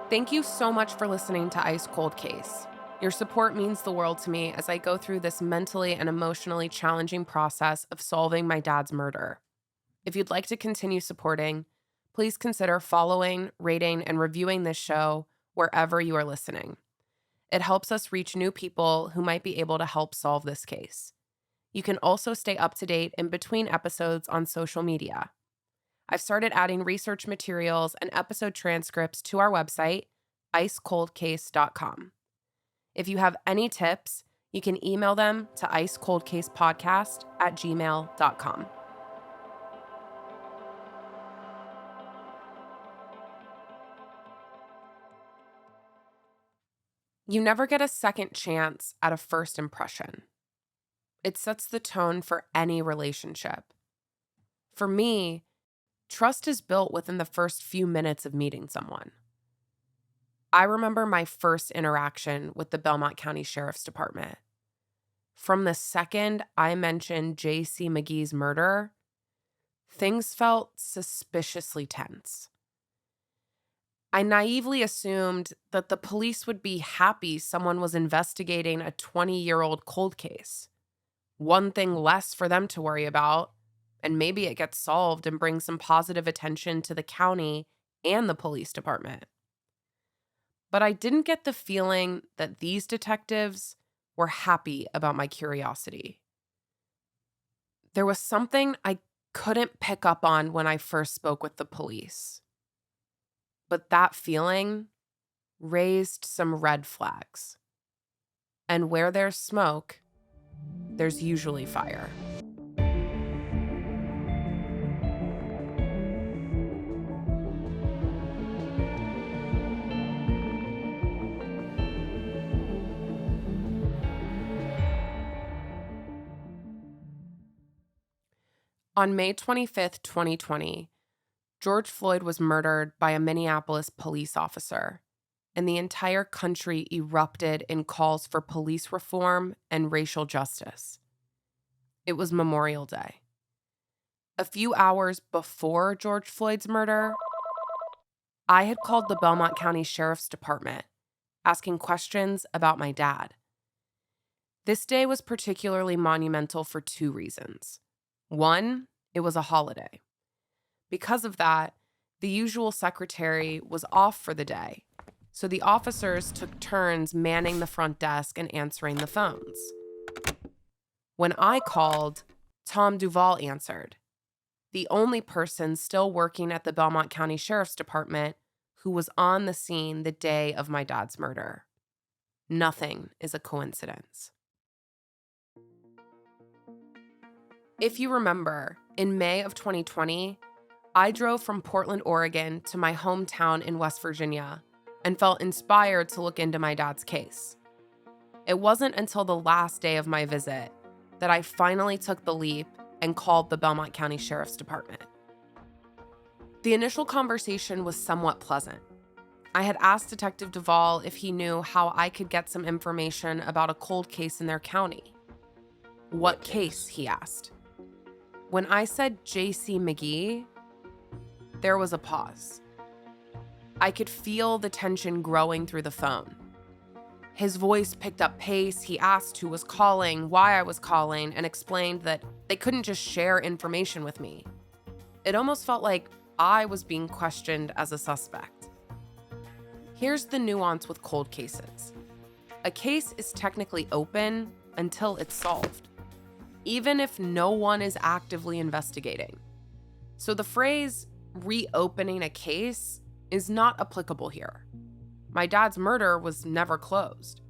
Thank you so much for listening to Ice Cold Case. Your support means the world to me as I go through this mentally and emotionally challenging process of solving my dad's murder. If you'd like to continue supporting, please consider following, rating, and reviewing this show wherever you are listening. It helps us reach new people who might be able to help solve this case. You can also stay up to date in between episodes on social media. I've started adding research materials and episode transcripts to our website, icecoldcase.com. If you have any tips, you can email them to icecoldcasepodcast@gmail.com. You never get a second chance at a first impression. It sets the tone for any relationship. For me, trust is built within the first few minutes of meeting someone. I remember my first interaction with the Belmont County Sheriff's Department. From the second I mentioned J.C. McGee's murder, things felt suspiciously tense. I naively assumed that the police would be happy someone was investigating a 20-year-old cold case. One thing less for them to worry about, and maybe it gets solved and brings some positive attention to the county and the police department. But I didn't get the feeling that these detectives were happy about my curiosity. There was something I couldn't pick up on when I first spoke with the police. But that feeling raised some red flags. And where there's smoke, there's usually fire. On May 25th, 2020, George Floyd was murdered by a Minneapolis police officer, and the entire country erupted in calls for police reform and racial justice. It was Memorial Day. A few hours before George Floyd's murder, I had called the Belmont County Sheriff's Department, asking questions about my dad. This day was particularly monumental for two reasons. One, it was a holiday. Because of that, the usual secretary was off for the day, so the officers took turns manning the front desk and answering the phones. When I called, Tom Duvall answered, the only person still working at the Belmont County Sheriff's Department who was on the scene the day of my dad's murder. Nothing is a coincidence. If you remember, in May of 2020, I drove from Portland, Oregon to my hometown in West Virginia and felt inspired to look into my dad's case. It wasn't until the last day of my visit that I finally took the leap and called the Belmont County Sheriff's Department. The initial conversation was somewhat pleasant. I had asked Detective Duvall if he knew how I could get some information about a cold case in their county. What case, he asked. When I said J.C. McGee, there was a pause. I could feel the tension growing through the phone. His voice picked up pace. He asked who was calling, why I was calling, and explained that they couldn't just share information with me. It almost felt like I was being questioned as a suspect. Here's the nuance with cold cases. A case is technically open until it's solved, even if no one is actively investigating. So the phrase reopening a case is not applicable here. My dad's murder was never closed.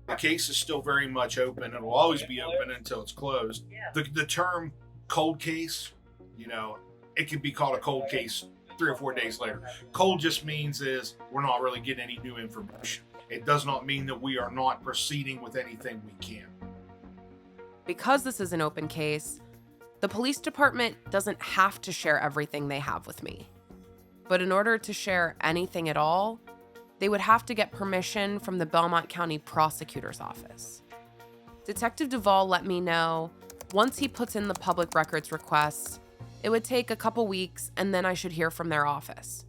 The case is still very much open. It'll always be open until it's closed. The term cold case, it can be called a cold case 3 or 4 days later. Cold just means is we're not really getting any new information. It does not mean that we are not proceeding with anything we can. Because this is an open case, the police department doesn't have to share everything they have with me. But in order to share anything at all, they would have to get permission from the Belmont County Prosecutor's Office. Detective Duvall let me know once he puts in the public records request, it would take a couple weeks and then I should hear from their office.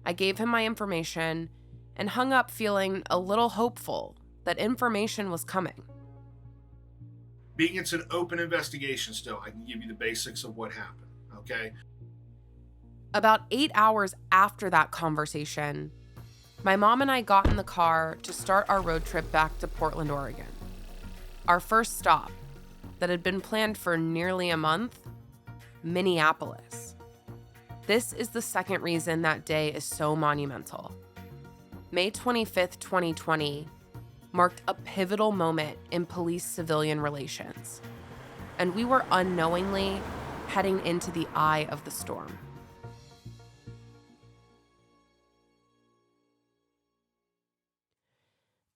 I gave him my information and hung up feeling a little hopeful that information was coming. Being it's an open investigation still, I can give you the basics of what happened, okay? About 8 hours after that conversation, my mom and I got in the car to start our road trip back to Portland, Oregon. Our first stop, that had been planned for nearly a month, Minneapolis. This is the second reason that day is so monumental. May 25th, 2020, marked a pivotal moment in police-civilian relations, and we were unknowingly heading into the eye of the storm.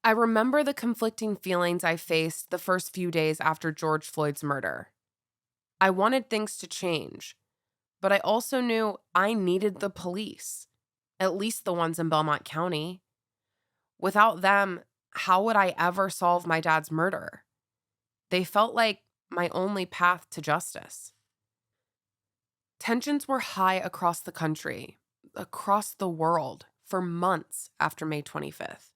I remember the conflicting feelings I faced the first few days after George Floyd's murder. I wanted things to change, but I also knew I needed the police, at least the ones in Belmont County. Without them, how would I ever solve my dad's murder? They felt like my only path to justice. Tensions were high across the country, across the world, for months after May 25th.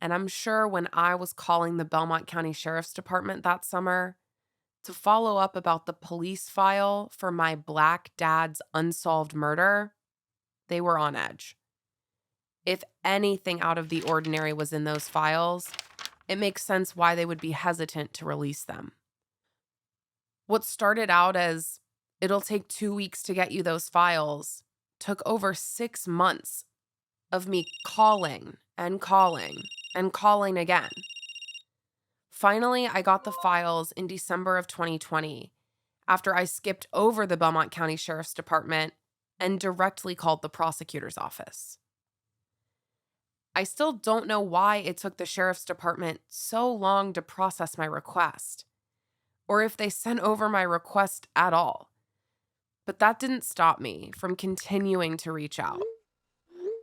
And I'm sure when I was calling the Belmont County Sheriff's Department that summer to follow up about the police file for my Black dad's unsolved murder, they were on edge. If anything out of the ordinary was in those files, it makes sense why they would be hesitant to release them. What started out as, it'll take 2 weeks to get you those files, took over 6 months of me calling and calling and calling again. Finally, I got the files in December of 2020, after I skipped over the Belmont County Sheriff's Department and directly called the prosecutor's office. I still don't know why it took the Sheriff's Department so long to process my request, or if they sent over my request at all. But that didn't stop me from continuing to reach out.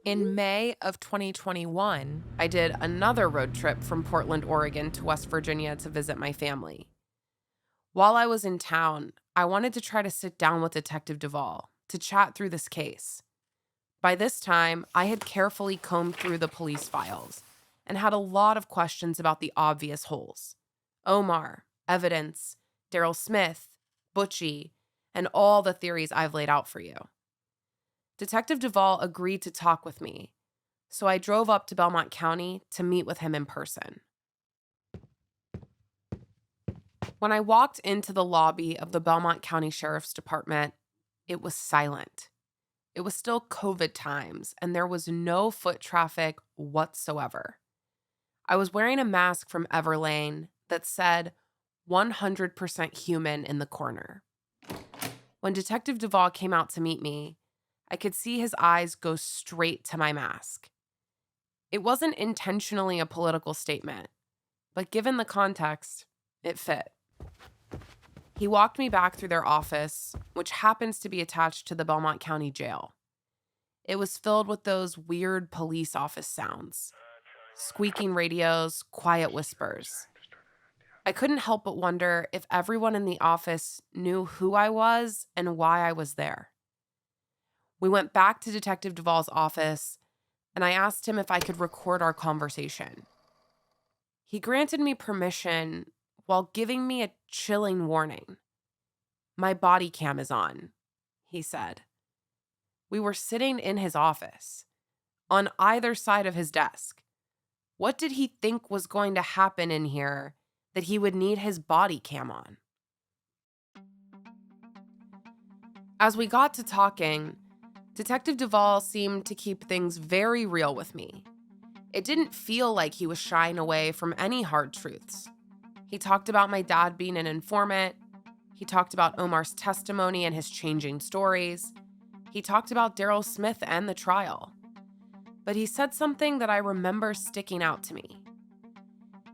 In May of 2021, I did another road trip from Portland, Oregon to West Virginia to visit my family. While I was in town, I wanted to try to sit down with Detective Duvall to chat through this case. By this time, I had carefully combed through the police files and had a lot of questions about the obvious holes. Omar, evidence, Daryl Smith, Butchie, and all the theories I've laid out for you. Detective Duvall agreed to talk with me, so I drove up to Belmont County to meet with him in person. When I walked into the lobby of the Belmont County Sheriff's Department, it was silent. It was still COVID times, and there was no foot traffic whatsoever. I was wearing a mask from Everlane that said 100% human in the corner. When Detective Duvall came out to meet me, I could see his eyes go straight to my mask. It wasn't intentionally a political statement, but given the context, it fit. He walked me back through their office, which happens to be attached to the Belmont County Jail. It was filled with those weird police office sounds. Squeaking radios, quiet whispers. I couldn't help but wonder if everyone in the office knew who I was and why I was there. We went back to Detective Duvall's office, and I asked him if I could record our conversation. He granted me permission while giving me a chilling warning. "My body cam is on," he said. We were sitting in his office, on either side of his desk. What did he think was going to happen in here that he would need his body cam on? As we got to talking, Detective Duvall seemed to keep things very real with me. It didn't feel like he was shying away from any hard truths. He talked about my dad being an informant. He talked about Omar's testimony and his changing stories. He talked about Daryl Smith and the trial. But he said something that I remember sticking out to me.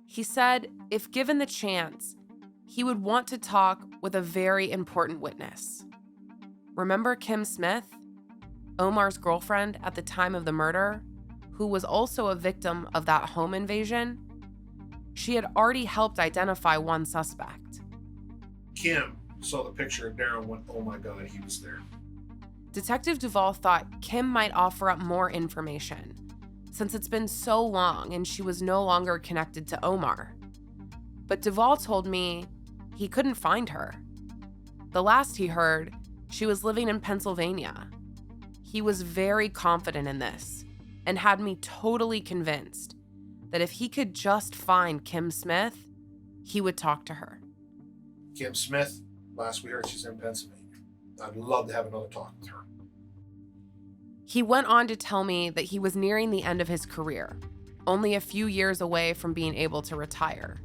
He said if given the chance, he would want to talk with a very important witness. Remember Kim Smith, Omar's girlfriend at the time of the murder, who was also a victim of that home invasion? She had already helped identify one suspect. Kim saw the picture of Daryl and went, "Oh my God, he was there." Detective Duvall thought Kim might offer up more information, since it's been so long and she was no longer connected to Omar. But Duvall told me he couldn't find her. The last he heard, she was living in Pennsylvania. He was very confident in this and had me totally convinced that if he could just find Kim Smith, he would talk to her. Kim Smith, last we heard, she's in Pennsylvania. I'd love to have another talk with her. He went on to tell me that he was nearing the end of his career, only a few years away from being able to retire.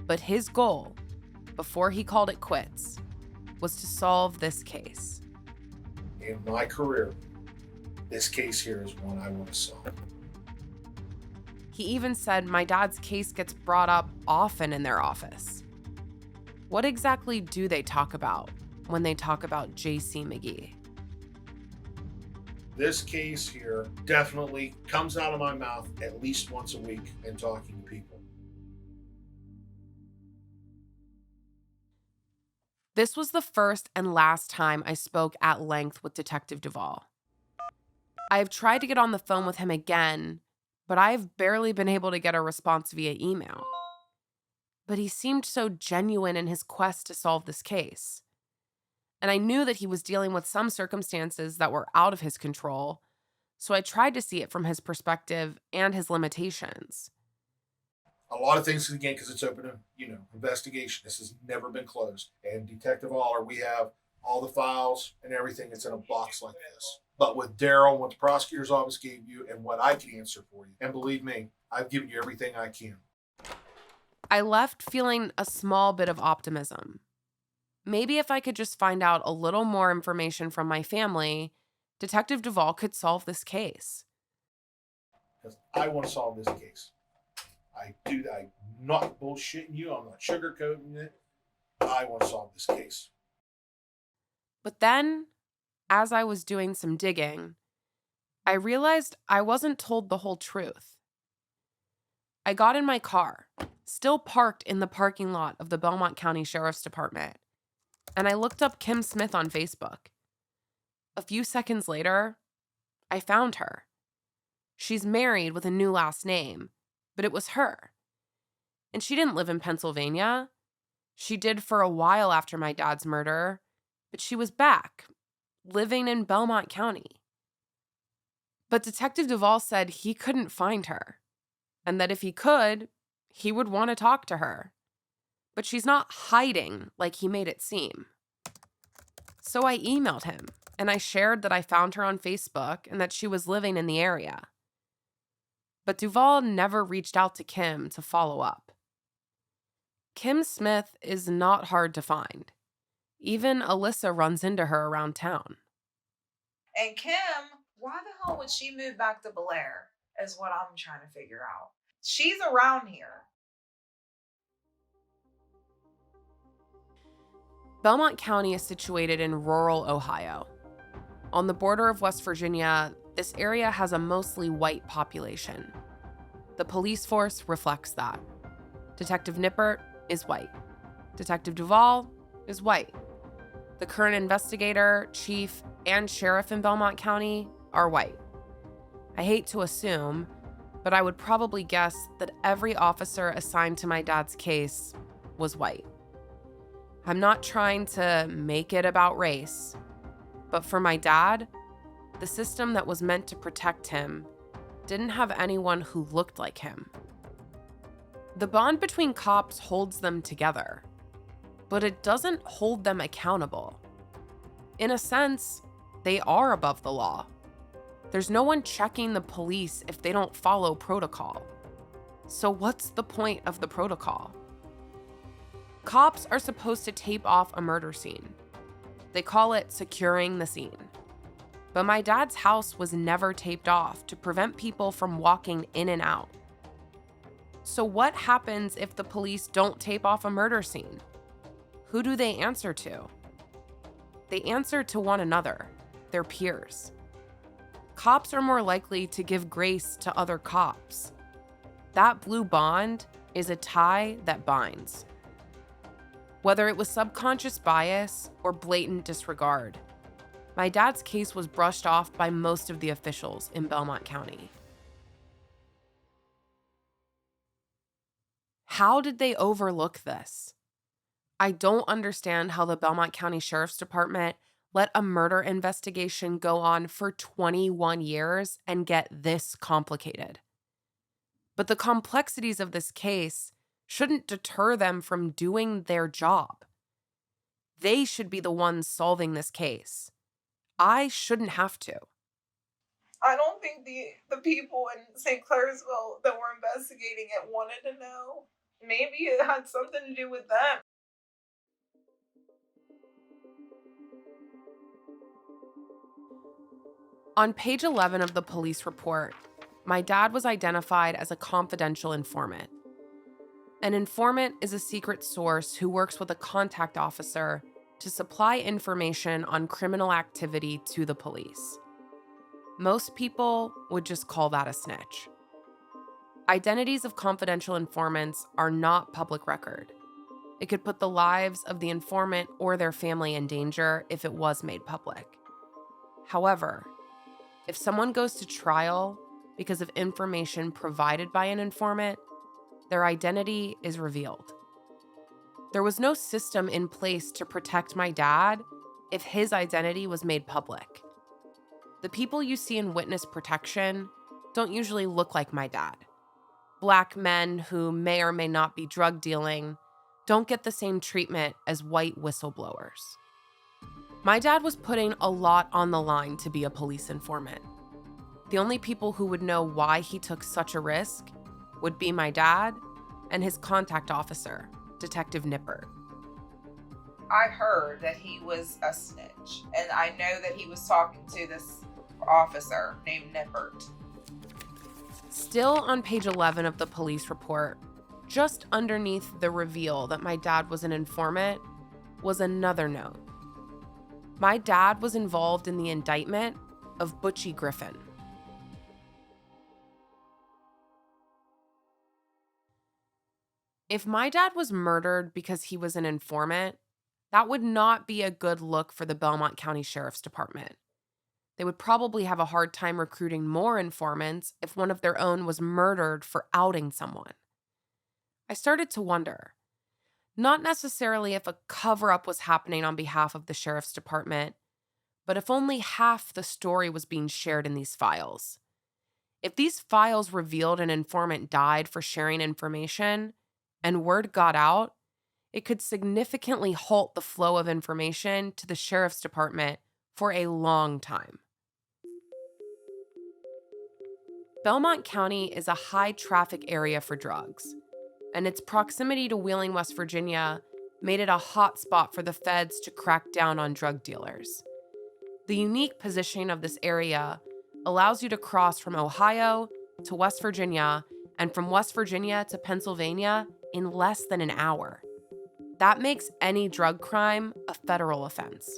But his goal, before he called it quits, was to solve this case. In my career, this case here is one I want to solve. He even said my dad's case gets brought up often in their office. What exactly do they talk about when they talk about J.C. McGee? This case here definitely comes out of my mouth at least once a week in talking to people. This was the first and last time I spoke at length with Detective Duvall. I have tried to get on the phone with him again, but I have barely been able to get a response via email. But he seemed so genuine in his quest to solve this case. And I knew that he was dealing with some circumstances that were out of his control, so I tried to see it from his perspective and his limitations. A lot of things, again, because it's open to, investigation. This has never been closed. And Detective Aller, we have all the files and everything. It's in a box like this. But with Daryl, what the prosecutor's office gave you and what I can answer for you, and believe me, I've given you everything I can. I left feeling a small bit of optimism. Maybe if I could just find out a little more information from my family, Detective Duvall could solve this case. Because I want to solve this case. I do that. I'm not bullshitting you. I'm not sugarcoating it. I want to solve this case. But then, as I was doing some digging, I realized I wasn't told the whole truth. I got in my car, still parked in the parking lot of the Belmont County Sheriff's Department, and I looked up Kim Smith on Facebook. A few seconds later, I found her. She's married with a new last name, but it was her. And she didn't live in Pennsylvania. She did for a while after my dad's murder, but she was back, living in Belmont County. But Detective Duvall said he couldn't find her, and that if he could, he would want to talk to her. But she's not hiding like he made it seem. So I emailed him, and I shared that I found her on Facebook and that she was living in the area. But Duvall never reached out to Kim to follow up. Kim Smith is not hard to find. Even Alyssa runs into her around town. And Kim, why the hell would she move back to Blair, is what I'm trying to figure out. She's around here. Belmont County is situated in rural Ohio. On the border of West Virginia, this area has a mostly white population. The police force reflects that. Detective Nippert is white. Detective Duvall is white. The current investigator, chief, and sheriff in Belmont County are white. I hate to assume, but I would probably guess that every officer assigned to my dad's case was white. I'm not trying to make it about race, but for my dad, the system that was meant to protect him didn't have anyone who looked like him. The bond between cops holds them together, but it doesn't hold them accountable. In a sense, they are above the law. There's no one checking the police if they don't follow protocol. So what's the point of the protocol? Cops are supposed to tape off a murder scene. They call it securing the scene. But my dad's house was never taped off to prevent people from walking in and out. So what happens if the police don't tape off a murder scene? Who do they answer to? They answer to one another, their peers. Cops are more likely to give grace to other cops. That blue bond is a tie that binds. Whether it was subconscious bias or blatant disregard, my dad's case was brushed off by most of the officials in Belmont County. How did they overlook this? I don't understand how the Belmont County Sheriff's Department let a murder investigation go on for 21 years and get this complicated. But the complexities of this case shouldn't deter them from doing their job. They should be the ones solving this case. I shouldn't have to. I don't think the people in St. Clairsville that were investigating it wanted to know. Maybe it had something to do with them. On page 11 of the police report, my dad was identified as a confidential informant. An informant is a secret source who works with a contact officer to supply information on criminal activity to the police. Most people would just call that a snitch. Identities of confidential informants are not public record. It could put the lives of the informant or their family in danger if it was made public. However, if someone goes to trial because of information provided by an informant, their identity is revealed. There was no system in place to protect my dad if his identity was made public. The people you see in witness protection don't usually look like my dad. Black men who may or may not be drug dealing don't get the same treatment as white whistleblowers. My dad was putting a lot on the line to be a police informant. The only people who would know why he took such a risk would be my dad and his contact officer, Detective Nippert. I heard that he was a snitch, and I know that he was talking to this officer named Nippert. Still on page 11 of the police report, just underneath the reveal that my dad was an informant, was another note. My dad was involved in the indictment of Butchie Griffin. If my dad was murdered because he was an informant, that would not be a good look for the Belmont County Sheriff's Department. They would probably have a hard time recruiting more informants if one of their own was murdered for outing someone. I started to wonder, not necessarily if a cover-up was happening on behalf of the Sheriff's Department, but if only half the story was being shared in these files. If these files revealed an informant died for sharing information, and word got out, it could significantly halt the flow of information to the Sheriff's Department for a long time. Belmont County is a high-traffic area for drugs, and its proximity to Wheeling, West Virginia, made it a hot spot for the feds to crack down on drug dealers. The unique positioning of this area allows you to cross from Ohio to West Virginia and from West Virginia to Pennsylvania in less than an hour. That makes any drug crime a federal offense.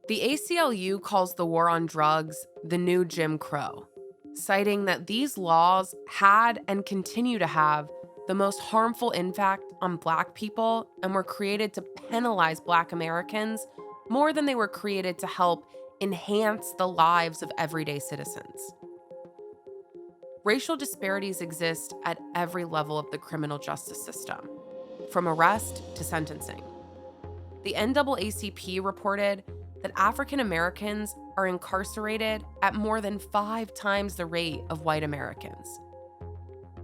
The ACLU calls the war on drugs the new Jim Crow, citing that these laws had and continue to have the most harmful impact on Black people and were created to penalize Black Americans more than they were created to help enhance the lives of everyday citizens. Racial disparities exist at every level of the criminal justice system, from arrest to sentencing. The NAACP reported that African Americans are incarcerated at more than 5 times the rate of white Americans.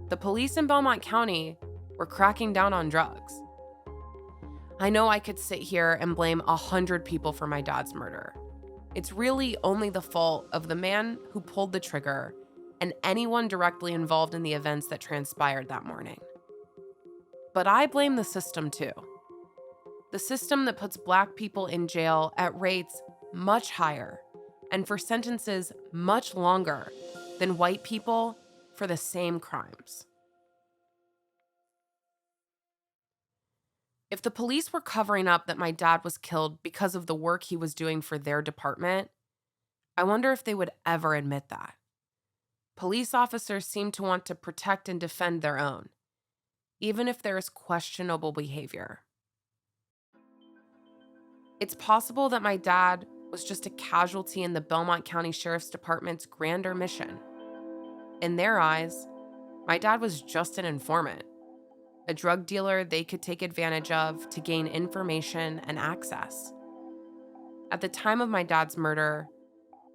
The police in Belmont County were cracking down on drugs. I know I could sit here and blame 100 people for my dad's murder. It's really only the fault of the man who pulled the trigger and anyone directly involved in the events that transpired that morning. But I blame the system too. The system that puts Black people in jail at rates much higher and for sentences much longer than white people for the same crimes. If the police were covering up that my dad was killed because of the work he was doing for their department, I wonder if they would ever admit that. Police officers seem to want to protect and defend their own, even if there is questionable behavior. It's possible that my dad was just a casualty in the Belmont County Sheriff's Department's grander mission. In their eyes, my dad was just an informant, a drug dealer they could take advantage of to gain information and access. At the time of my dad's murder,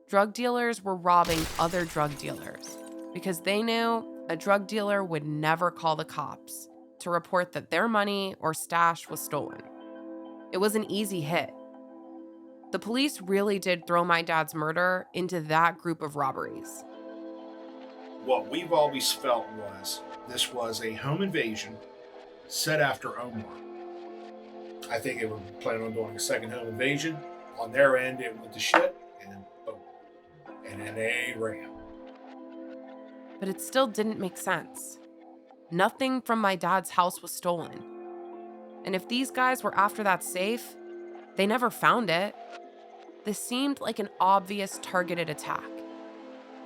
drug dealers were robbing other drug dealers because they knew a drug dealer would never call the cops to report that their money or stash was stolen. It was an easy hit. The police really did throw my dad's murder into that group of robberies. What we've always felt was this was a home invasion set after Omar. I think they were planning on doing a second home invasion. On their end, it went to shit, and then boom. And then they ran. But it still didn't make sense. Nothing from my dad's house was stolen. And if these guys were after that safe, they never found it. This seemed like an obvious targeted attack,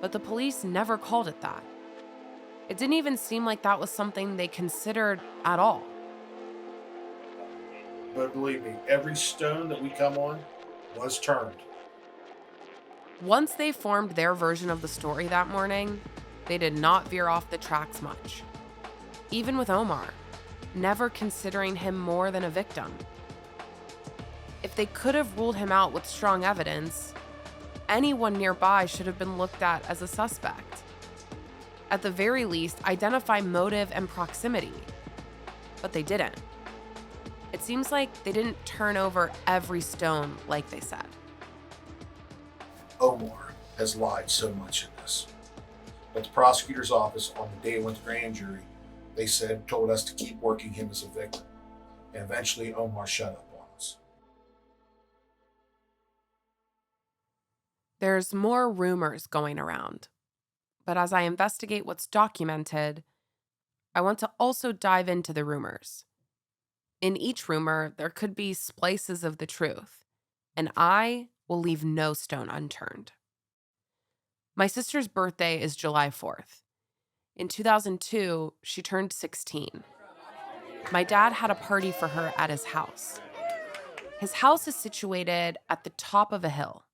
but the police never called it that. It didn't even seem like that was something they considered at all. But believe me, every stone that we come on was turned. Once they formed their version of the story that morning, they did not veer off the tracks much. Even with Omar, never considering him more than a victim. If they could have ruled him out with strong evidence, anyone nearby should have been looked at as a suspect. At the very least, identify motive and proximity. But they didn't. It seems like they didn't turn over every stone like they said. Omar has lied so much in this. But the prosecutor's office, on the day it went to grand jury, they told us to keep working him as a victim. And eventually Omar shut up on us. There's more rumors going around. But as I investigate what's documented, I want to also dive into the rumors. In each rumor, there could be splices of the truth, and I will leave no stone unturned. My sister's birthday is July 4th. In 2002, she turned 16. My dad had a party for her at his house. His house is situated at the top of a hill,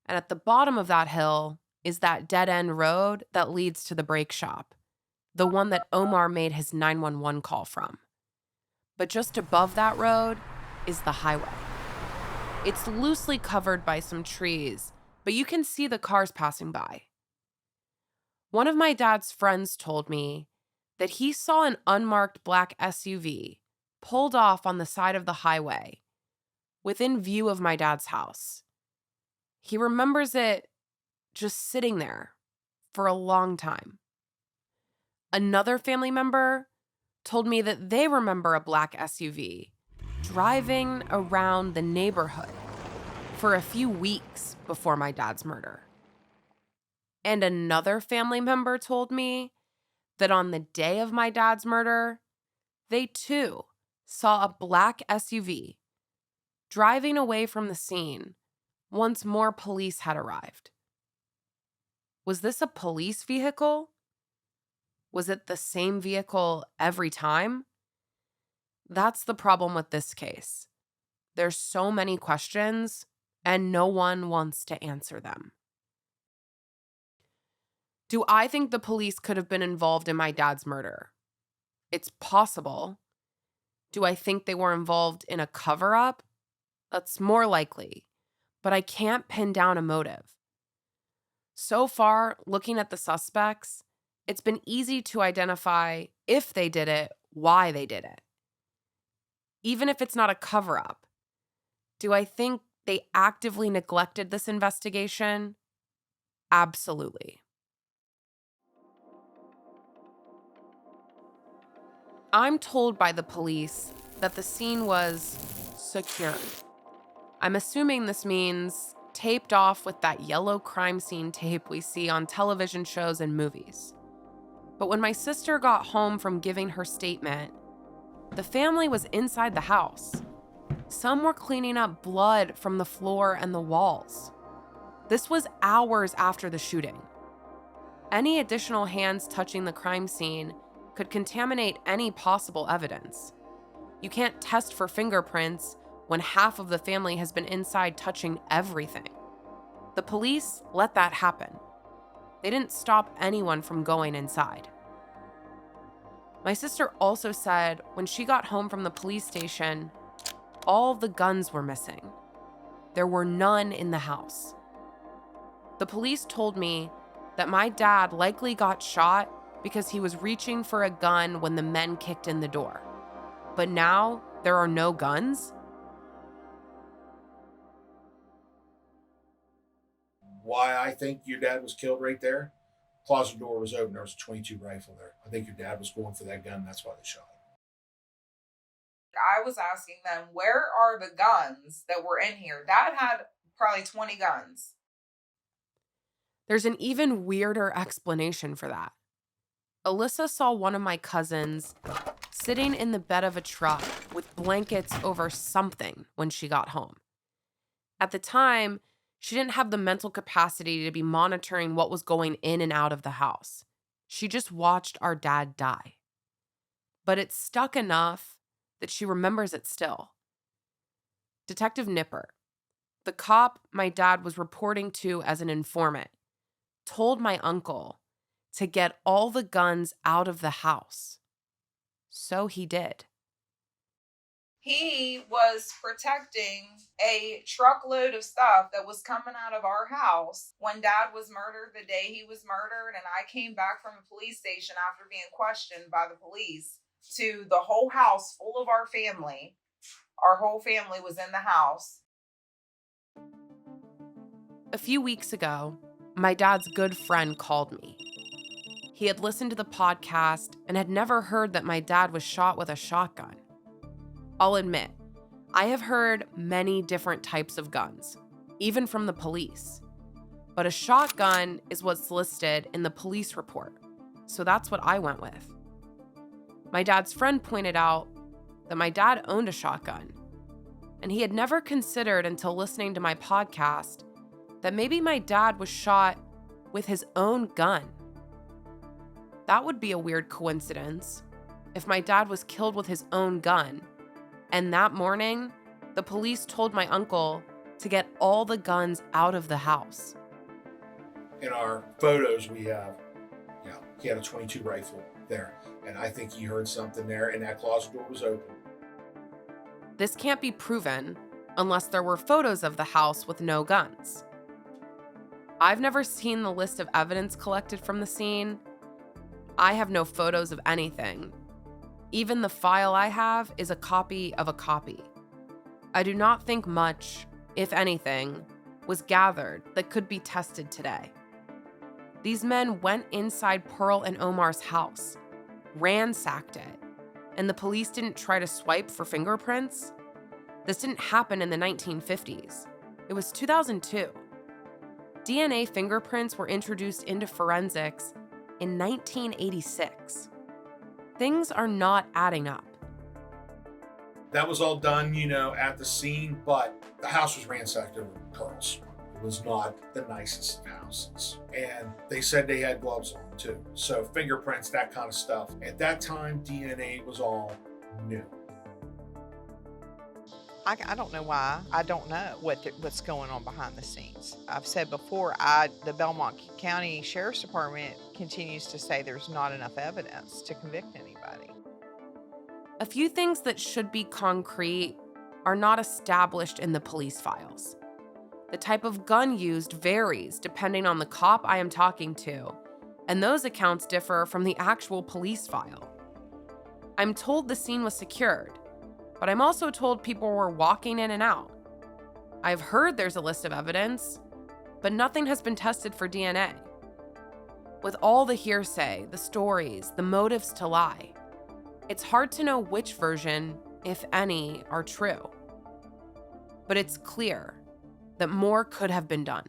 and at the bottom of that hill is that dead-end road that leads to the brake shop, the one that Omar made his 911 call from. But just above that road is the highway. It's loosely covered by some trees, but you can see the cars passing by. One of my dad's friends told me that he saw an unmarked black SUV pulled off on the side of the highway, within view of my dad's house. He remembers it just sitting there for a long time. Another family member told me that they remember a black SUV driving around the neighborhood for a few weeks before my dad's murder. And another family member told me that on the day of my dad's murder, they too saw a black SUV driving away from the scene once more police had arrived. Was this a police vehicle? Was it the same vehicle every time? That's the problem with this case. There's so many questions, and no one wants to answer them. Do I think the police could have been involved in my dad's murder? It's possible. Do I think they were involved in a cover-up? That's more likely, but I can't pin down a motive. So far, looking at the suspects, it's been easy to identify if they did it, why they did it. Even if it's not a cover-up, do I think they actively neglected this investigation? Absolutely. I'm told by the police that the scene was secured. I'm assuming this means taped off with that yellow crime scene tape we see on television shows and movies. But when my sister got home from giving her statement, the family was inside the house. Some were cleaning up blood from the floor and the walls. This was hours after the shooting. Any additional hands touching the crime scene could contaminate any possible evidence. You can't test for fingerprints when half of the family has been inside touching everything. The police let that happen. They didn't stop anyone from going inside. My sister also said when she got home from the police station, all the guns were missing. There were none in the house. The police told me that my dad likely got shot because he was reaching for a gun when the men kicked in the door. But now there are no guns? Why I think your dad was killed right there? Closet door was open. There was a 22 rifle there. I think your dad was going for that gun. That's why they shot him. I was asking them, where are the guns that were in here? Dad had probably 20 guns. There's an even weirder explanation for that. Alyssa saw one of my cousins sitting in the bed of a truck with blankets over something when she got home. At the time, she didn't have the mental capacity to be monitoring what was going in and out of the house. She just watched our dad die. But it's stuck enough that she remembers it still. Detective Nipper, the cop my dad was reporting to as an informant, told my uncle to get all the guns out of the house. So he did. He was protecting a truckload of stuff that was coming out of our house when Dad was murdered, the day he was murdered, and I came back from the police station after being questioned by the police to the whole house full of our family. Our whole family was in the house. A few weeks ago, my dad's good friend called me. He had listened to the podcast and had never heard that my dad was shot with a shotgun. I'll admit, I have heard many different types of guns, even from the police. But a shotgun is what's listed in the police report, so that's what I went with. My dad's friend pointed out that my dad owned a shotgun, and he had never considered until listening to my podcast that maybe my dad was shot with his own gun. That would be a weird coincidence if my dad was killed with his own gun, and that morning, the police told my uncle to get all the guns out of the house. In our photos we have, he had a 22 rifle there. And I think he heard something there, and that closet door was open. This can't be proven unless there were photos of the house with no guns. I've never seen the list of evidence collected from the scene. I have no photos of anything. Even the file I have is a copy of a copy. I do not think much, if anything, was gathered that could be tested today. These men went inside Pearl and Omar's house, ransacked it, and the police didn't try to swipe for fingerprints? This didn't happen in the 1950s. It was 2002. DNA fingerprints were introduced into forensics in 1986. Things are not adding up. That was all done, at the scene, but the house was ransacked over Pearl's. It was not the nicest of houses. And they said they had gloves on too. So fingerprints, that kind of stuff. At that time, DNA was all new. I don't know why. I don't know what's going on behind the scenes. I've said before, the Belmont County Sheriff's Department continues to say there's not enough evidence to convict anybody. A few things that should be concrete are not established in the police files. The type of gun used varies depending on the cop I am talking to, and those accounts differ from the actual police file. I'm told the scene was secured, but I'm also told people were walking in and out. I've heard there's a list of evidence, but nothing has been tested for DNA. With all the hearsay, the stories, the motives to lie, it's hard to know which version, if any, are true. But it's clear that more could have been done.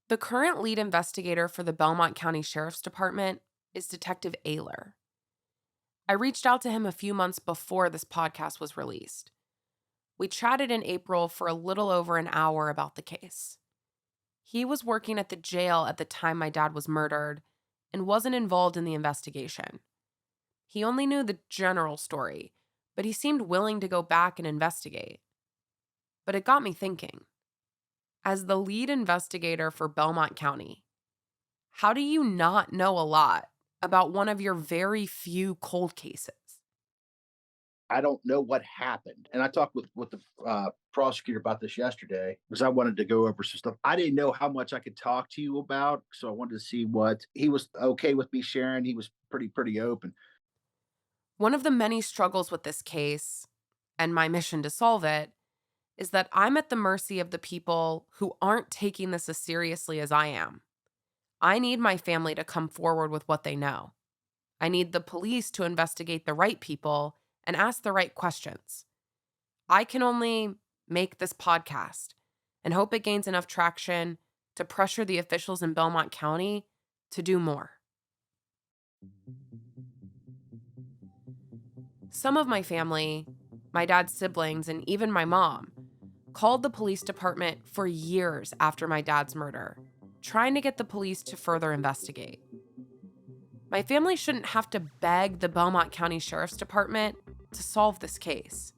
The current lead investigator for the Belmont County Sheriff's Department is Detective Ayler. I reached out to him a few months before this podcast was released. We chatted in April for a little over an hour about the case. He was working at the jail at the time my dad was murdered and wasn't involved in the investigation. He only knew the general story, but he seemed willing to go back and investigate. But it got me thinking. As the lead investigator for Belmont County, how do you not know a lot about one of your very few cold cases? I don't know what happened. And I talked with the prosecutor about this yesterday because I wanted to go over some stuff. I didn't know how much I could talk to you about, so I wanted to see what he was okay with me sharing. He was pretty open. One of the many struggles with this case, and my mission to solve it, is that I'm at the mercy of the people who aren't taking this as seriously as I am. I need my family to come forward with what they know. I need the police to investigate the right people and ask the right questions. I can only make this podcast and hope it gains enough traction to pressure the officials in Belmont County to do more. Some of my family, my dad's siblings, and even my mom, called the police department for years after my dad's murder, trying to get the police to further investigate. My family shouldn't have to beg the Belmont County Sheriff's Department to solve this case.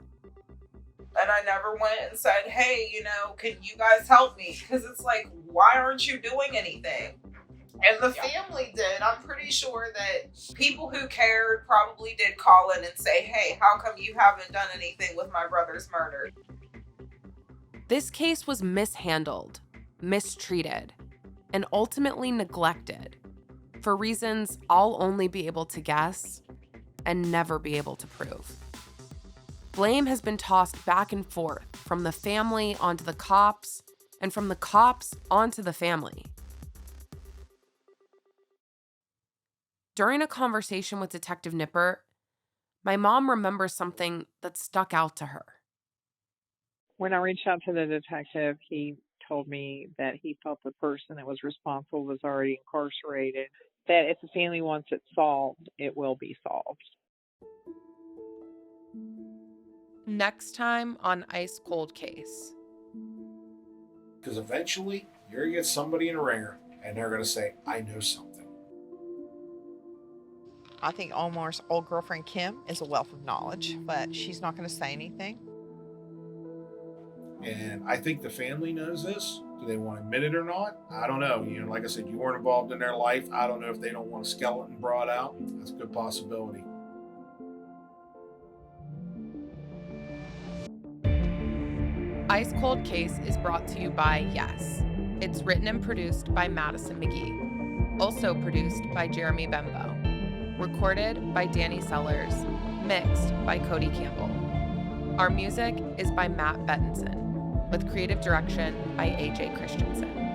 And I never went and said, hey, can you guys help me? Because it's like, why aren't you doing anything? And the family did. I'm pretty sure that people who cared probably did call in and say, hey, how come you haven't done anything with my brother's murder? This case was mishandled, mistreated, and ultimately neglected for reasons I'll only be able to guess and never be able to prove. Blame has been tossed back and forth from the family onto the cops and from the cops onto the family. During a conversation with Detective Nippert, my mom remembers something that stuck out to her. When I reached out to the detective, he told me that he felt the person that was responsible was already incarcerated, that if the family wants it solved, it will be solved. Next time on Ice Cold Case. Because eventually, you're going to get somebody in a ringer, and they're going to say, I know something. I think Omar's old girlfriend Kim is a wealth of knowledge, but she's not going to say anything. And I think the family knows this. Do they want to admit it or not? I don't know. Like I said, you weren't involved in their life. I don't know if they don't want a skeleton brought out. That's a good possibility. Ice Cold Case is brought to you by Yes. It's written and produced by Madison McGee. Also produced by Jeremy Bembo. Recorded by Danny Sellers. Mixed by Cody Campbell. Our music is by Matt Bettinson, with creative direction by AJ Christensen.